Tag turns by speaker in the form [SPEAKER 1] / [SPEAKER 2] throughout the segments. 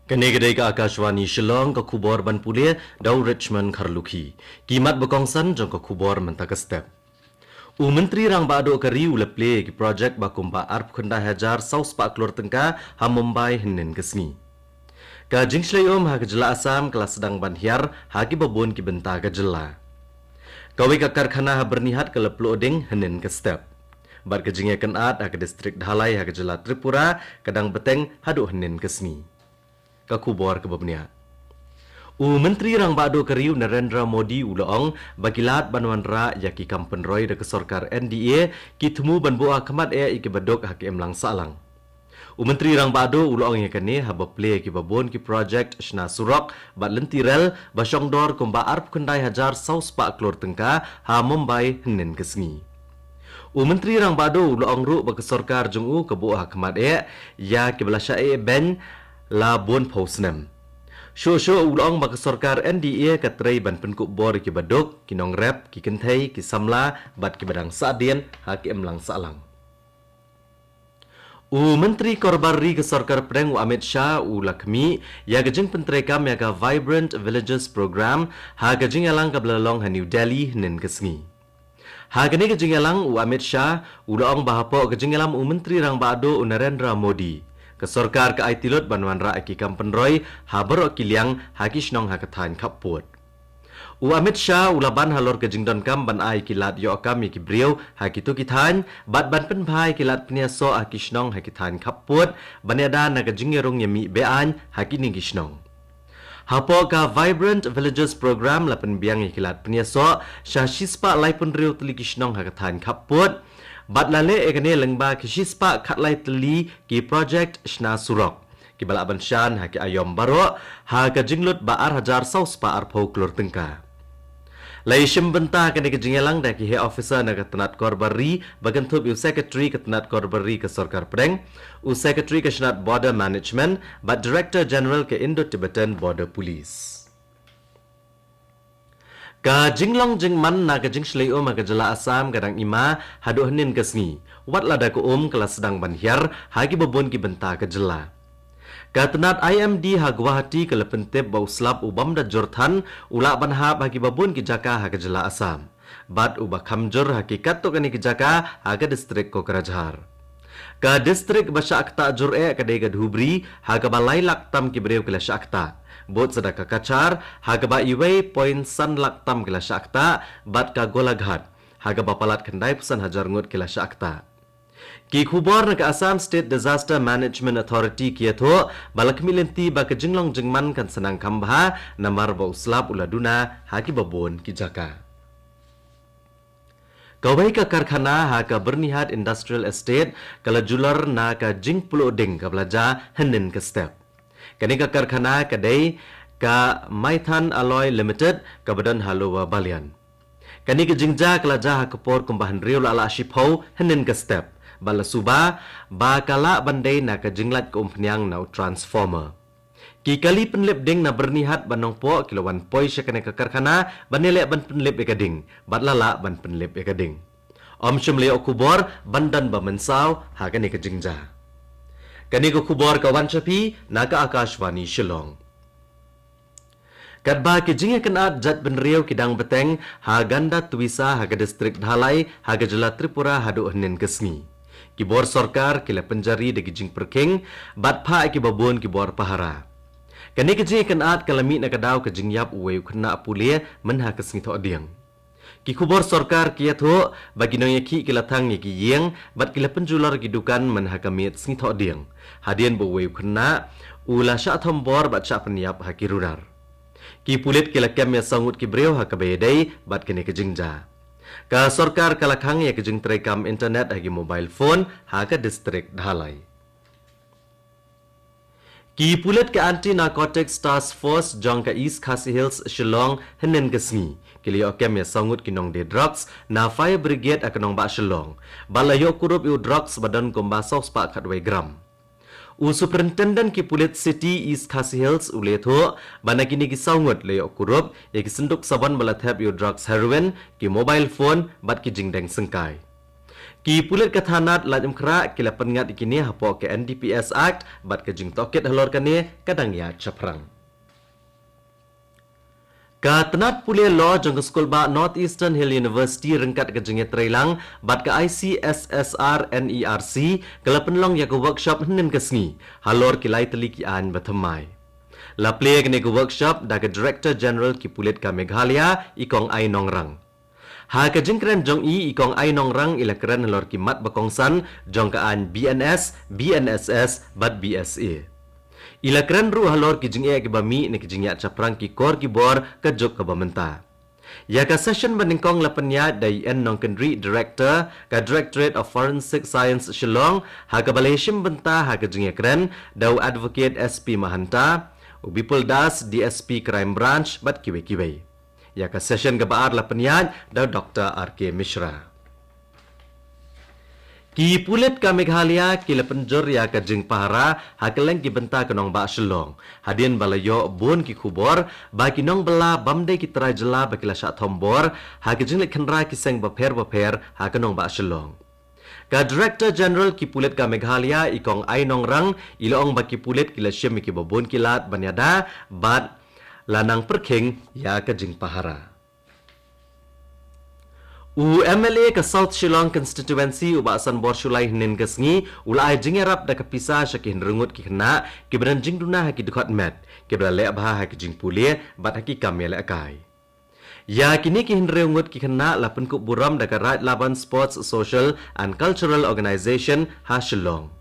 [SPEAKER 1] Kedai ke Akashwani Shillong ke kubor ban pulia dau Richmond Kharlukhi. Kimat bekongsan jong ke kubor mentaka step. Menteri rang bado kari uleple ki projek bakumpa arp khunda hajar saus pak klor tengka ha Mumbai hinin kesni. Ka jingslei ha kejela Asam kelas sedang banhiar ha ki babon ki benta kejela. Kawi ka karkhana ha bernihat ke leplo oding hinin ke step. Bar ke jingya kenat ha ke distrik Dhalai ha kejela Tripura kadang beteng hadu hinin kesni. Ka kubor ke babnia. Menteri rang bado kariu Narendra Modi ulaong bagilat banwanra yaki kampen roy de kesorkar NDA kitemu banboa kemat iki badok hakim lang salang. Menteri rang bado ulaong yakane haba play ki babon ki project Shna Surok bat lentirel basyongdor kumba arp kendai hajar saus pak klor tengka ha Mumbai henen kesngi. Menteri rang bado ulaong ru ba kesorkar jungu keboa kemat ya ki belasya ben la bon posnem. Syo ulong bak sorkar NDA katrai ban penkuk bor ki badok kinong rep ki kenthai ki samla bat ki badang sadien hakim lang salang. Menteri Korbarri ke sorkar Preng Amit Shah Lakmi ya gajing pentrekam ya ka Vibrant Villages program ha gajing alang ka belalong ha New Delhi nen kesngi. Ha gani gajing alang Amit Shah ulong bahapo gajing alam Menteri rang bado Narendra Modi. Kesorkar ke aitilot banwanra aki kampen roy habaro kiliang hakishnong hakathan kaput. Amit Shah ulaban halor ke jingdon kam ban ai kilat yo kam ki brieu hakitu kithan bat ban pen bhai kilat pniaso hakishnong hakithan kaput baneda na ke jingerong yemi bean hakini kishnong. Hapo ka Vibrant Villages program lapen biang kilat pniaso shashispa laipun riu tli kishnong hakathan kaput. Bat lale ekane lengba kishispa katlai teli ki project Shna Surok. Ki balak banshan ha ki ayom baro ha ka jinglut baar hajar saus pa arpo klor tengka. Lai shim benta kene ke jingelang da ki he officer na katanat Korbarri bagantup u secretary katanat Korbarri ke sorkar Preng, u secretary ke Shnat Border Management, bat director general ke Indo-Tibetan Border Police. Ka jinglong jingman na ka jingslei ma ka jela Asam kadang ima hadu henin kesngi. Wat lada ko kelas sedang banhiar hagi babon ki benta ka jela. Ka tenat IMD ha Guwahati ke lepentep bau slap ubam da jorthan ula banha bagi babon ki jaka ha ka jela Asam. Bat uba kamjur hakikat to kani ki jaka ha ka distrik Kokrajhar. Ka distrik Basha Akta Jur'e ka dega Dhubri ha ka balai laktam ki breu ke Lasha Akta. Bot sedaka kacar hagaba iwei poin san laktam kila syakta bat ka golaghat hagaba palat kendai pesan hajar ngut kila syakta. Ki khubor na ka Assam State Disaster Management Authority kiatho balakmi lenti ba ka jinglong jingman kan senang kambha namar ba uslap uladuna haki babon ki jaka. Kawai ka karkhana ha ka Bernihat Industrial Estate kala jular na ka jingpulo ding ka belaja henin ka step. Kani ka karkhana kadai ka Maithan Alloy Limited ka badan Halowa Balian. Kani ka jingja kalaja ha kapor kumbahan riul ala shipho henin ka step. Bala suba ba kala bandai na ka jinglat ka umpnyang na transformer. Ki kali penlip ding na Bernihat banong po kilawan poi siya kani ka karkhana banile ban penlip ekading. Bat lala ban penlip ekading. Shum leo kubor bandan ba mensaw ha kani ka jingja. Kani ko kubor kawan chapi naga Akashwani Shillong. Kadba ke jinge kenat jat benriau kidang beteng ha ganda tuisa ha ke distrik Dhalai ha ke jela Tripura hadu henin kesni. Kibor sorkar kila penjari de jing perking bat pha ki babon kibor pahara. Kani ke jinge kenat kalami na kadaw ke jingyap uwe kena pulia menha kesni tho diang. Ki kubor sorkar kia tho bagi nong yaki kilatang yaki yeng bat kila penjular gidukan menhakamit sni tho diang. Hadian bawe kena ula sya thombor bat sya peniap hakirunar. Ki pulit kila kem ya sangut ki breu ha kabedai bat kene ke jingja. Ka sorkar kalakhang ya ke jing trekam internet hagi mobile phone ha ka distrik Dhalai. Ki pulit ke Anti Narcotics Task Force jong ka East Khasi Hills Shillong henen kesni. Kili okem ya sangut kinong de drugs na fire brigade akanong ba Shillong. Balayo kurup yu drugs badan komba saus pa katwe gram. Superintendent ki pulit city East Khasi Hills uletho bana kini ki sangut leyo kurup ya ki senduk saban balathap yu drugs heroin ki mobile phone bat ki jingdeng sengkai. Ki pulit kathanat lajam kra kila pengat ikini hapo ke NDPS Act bat ke jing toket halor kane kadang ya chaprang. Ka tenat pulia law jong ke skul ba Northeastern Hill University rengkat ke jengnya trailang bat ke ICSSR NERC kala penlong ya ke workshop henen kesngi halor kilai teliki an batamai. La play ke workshop da ke Director General ki pulit ka Meghalaya ikong ai nongrang. Ha ke jengkren jong ikong ai nongrang ila keren halor ki mat bakongsan jong ka an BNS, BNSS bat BSA. Ila keren ru halor ki jing ke bami ne ki jing ya chaprang ki kor ki bor ka jok ka bamenta. Ya ka session baningkong lapanya dai en nong kendri director ka Directorate of Forensic Science Shillong ha ka baleshim benta ha ka jing keren dau advocate SP Mahanta ubipul das DSP Crime Branch bat kiwe-kiwe. Ya ka session ka baar lapanya dau Dr. RK Mishra. Ki pulit ka Meghalaya kila penjor ya ka jing pahara hakeleng ki benta ke nong ba Shillong. Hadin balayo bon ki kubor ba ki nong bala bamde ki trai jela ba kila sya thombor ha ke jing le khenra ki seng baper ha ke nong ba Shillong. Ka Director General ki pulit ka Meghalaya ikong ai nong rang ilaong ba ki pulit kila syem ki babon kilat banyada bat lanang perking ya ka jing pahara. MLA ke South Shillong constituency ubasan bor shulai hnen kesngi ulai jingerap da kapisa syakin rengut ki kena ki beran jing duna ha ki dekot met ki bela le bah ha ki jing pulie bat ha ki kamel akai. Ya kini ki rengut ki kena lapen ku buram da karat laban sports social and cultural organization ha Shillong.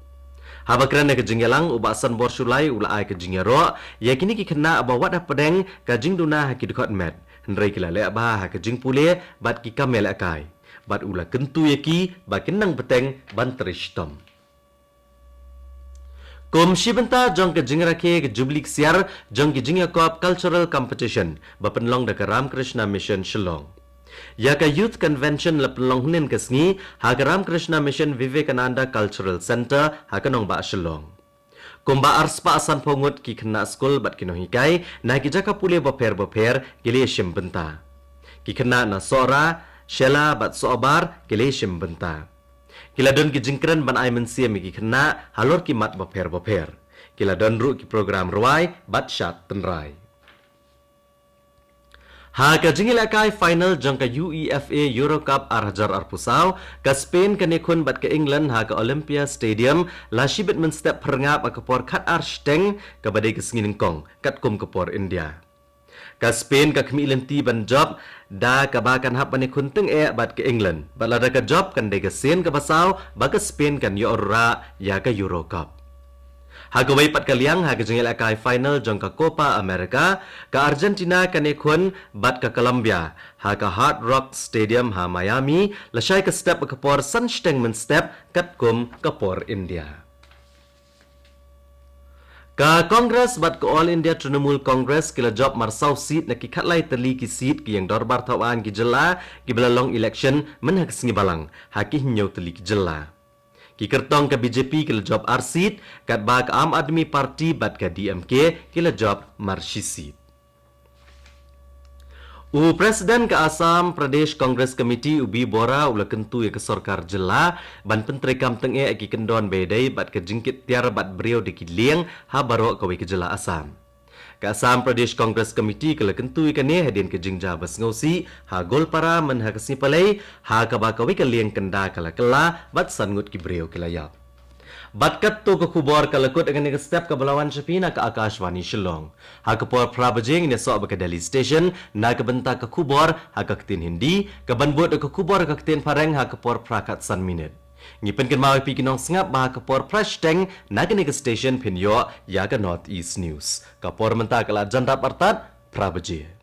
[SPEAKER 1] Haba kerana ke jinggelang ubasan bor shulai ulai ke jingero ya kini ki kena abawat da pedeng ka jing duna ha ki dekot met. Hendrai kila le bah ke jing pule bat ki kamel akai bat ula kentu yaki ba kenang beteng ban trishtom kom shibenta jong ke jingra ke jublik siar jong ke jingya kop cultural competition ba penlong da Ram Krishna Mission Shillong ya ka youth convention la penlong hnen kesngi ha Ram Krishna Mission Vivekananda Cultural Center ha kanong ba Shillong. Kumba arspa asan pongut ki kena skul bat kino hikai na ki jaka pule baper kile shim benta. Ki kena na sora shela bat sobar kile shim benta. Kila don ki jingkren ban ai mensia mi ki kena halor ki mat baper. Kila don ru ki program ruai bat shat tenrai. Ha ka jingil akai final jong ka UEFA Euro Cup arhajar arpusau ka Spain ka nekun bat ka England ha ka Olympia Stadium la shibet men step perngap ka por khat arsteng ka badai ka singin kong kat kum ka por India. Ka Spain ka kemilen ti ban job da ka bakan hap nekun teng bat ka England balada ka job kan de ka sen ka basau ba ka Spain kan Euro ya ka Euro Cup. Hagawai pat kaliang ha kajengel akai final jong ka Copa America ka Argentina ka nekun bat ka Colombia ha ka Hard Rock Stadium ha Miami lasai ka step ka por Sunsteng men step kat kum ka por India. Ka Congress bat ka All India Trinamool Congress kila job marsau seat na ki khatlai tali ki seat ki yang dorbar tawan ki jela ki belalong election men ha kesengi balang ha ki hinyau tali ki jela. Ki kertong ke BJP kila job arsit kat ba ka Aam Admi Party bat ka DMK kila job marshisi. Presiden ke Assam Pradesh Congress Committee ubi bora ula kentu ya ke sorkar jela ban penteri kamteng ki kendon bedai bat ke jingkit tiar bat beliau di kiliang ha baro ka ke jela Assam. Ka Assam Pradesh Congress Committee kala kentu ikane hadin ke jingja bas ngausi ha golpara men ha kesipalai ha ka ba ka ke liang kenda kala bat sangut ki beliau kilayap. Bat kat to ka kubor kalakut dengan ke step ka balawan Shapina ka Akashvani Shillong. Ha ka por prabajing ne so ba ka Delhi Station na ka benta ka kubor ha ka ktin Hindi ka banbot ka kubor ka ktin Pareng ha ka por prakat san minute. Ngipen kan mawi pikinong singap bah ka por prashteng na ka station pinyo ya ka North East News. Ka por menta kala janda partat prabaje.